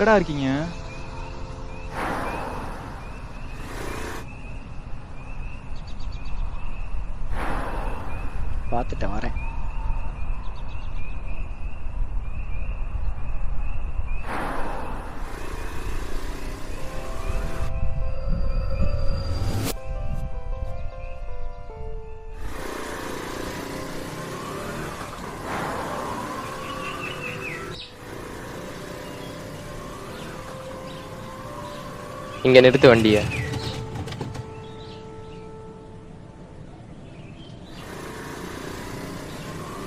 எங்கடா இருக்கீங்க? பார்த்துட்டேன் வரேன். இங்க நிறுத்து வண்டிய.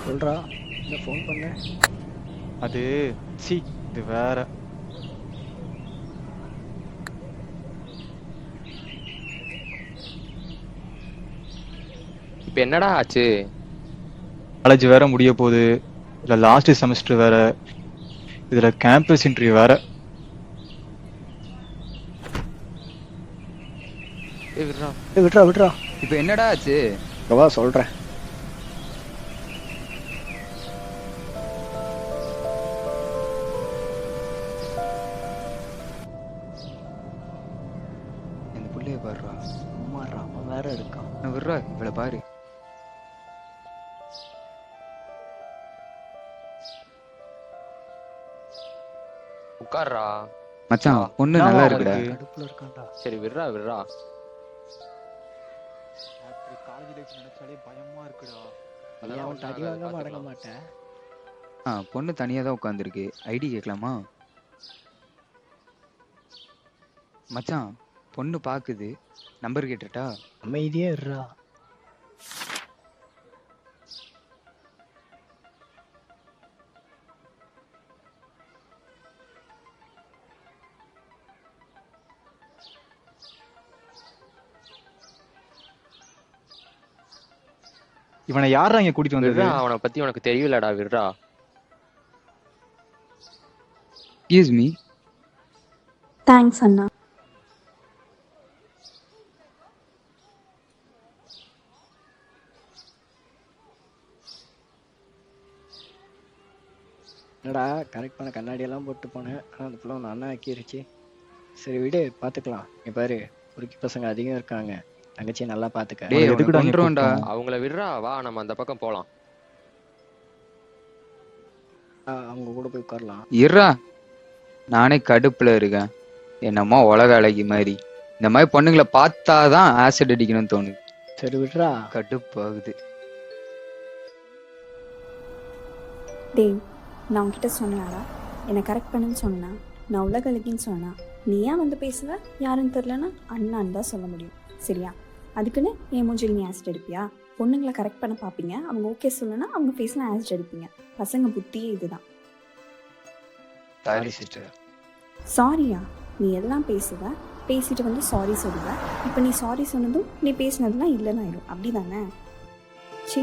சொல்றா, இந்த ஃபோன் பண்ண. அது சி இது வேற. இப்ப என்னடா ஆச்சு? காலேஜ் வேற முடிய போகுது. இதுல லாஸ்ட் செமஸ்டர் வேற. இதுல கேம்பஸ் இன்டர்வியூ வேற. விட்றா. விட்றா விட்றா. இப்ப என்னடா ஆச்சு? வா சொல்றேன். இந்த புள்ளைய பாருடா. அம்மாடா அவன் வேற இருக்கான். விட்றா இவளை பாரு. உட்கார்றா. மச்சான் பொண்ணு என்னவா நல்லா அவனுக்கு? இருக்குடா. கடுப்புல இருக்கான்டா. சரி விட்றா விட்றா. காலேஜ் லைஃப் நினைச்சாலே பயமா இருக்குடா. நீ அவன்கிட்ட அடி வாங்காம அடங்க மாட்டேன். பொண்ணு தனியா தான் உட்காந்துருக்கு. ஐடி கேட்கலாமா? மச்சான் பொண்ணு பாக்குது. நம்பர் கேட்டுட்டா? அமைதியே இருடா. இவனை யாரா இங்க கூட்டிட்டு வந்தது? விட்றா, அவனை பத்தி உனக்கு தெரியலடா. விட்றா. Excuse me. தேங்க்ஸ் அண்ணா. என்னடா கரெக்ட் பண்ண கண்ணாடியெல்லாம் போட்டு போனேன். ஆனால் அந்த பிள்ளை ஒன்று அண்ணா ஆக்கிருச்சு. சரி விடு பார்த்துக்கலாம். நீ பாரு குறுக்கி பசங்க அதிகம் இருக்காங்க. தங்கச்சியை நல்லா பார்த்துக்க. டேய் எதுக்குடா இங்க கொண்டுருவோம்டா. கூப்பிட்டோம்? அவங்கள விட்றா. வா நம்ம அந்த பக்கம் போலாம். அவங்க கூட போய் உட்காரலாம். இருடா, நானே கடுப்புல இருக்கேன். என்னமோ உலக அழகி மாதிரி. இந்த மாதிரி பொண்ணுங்களை பார்த்தாதான் ஆசிட் அடிக்கணும்னு தோணுது. சரி விட்றா. கடுப்பாகுது. டேய், நான் உன்கிட்ட சொன்னாடா என்னை கரெக்ட் பண்ணுன்னு சொன்னா, நான் உலக அழகின்னு சொன்னா, நீ ஏன் வந்து பேசுவ? யாருன்னு தெரிலன்னா அண்ணான்னு தான் சொல்ல முடியும். சரியா? அதுக்குன்னு என் மூஞ்சில் நீ ஆசிட் அடிப்பியா? பொண்ணுங்களை கரெக்ட் பண்ண பார்ப்பீங்க. அவங்க ஓகே சொல்லனா அவங்க ஃபேஸில் ஆசிட் அடிப்பீங்க. பசங்க புத்தியே இதுதான். Sorry sister. சாரியா? நீ எல்லாம் பேசுவ, பேசிட்டு வந்து சாரி சொல்லுவ. இப்போ நீ சாரி சொன்னதும் நீ பேசினதுலாம் இல்லைன்னு ஆயிடும். அப்படி தானே? சீ.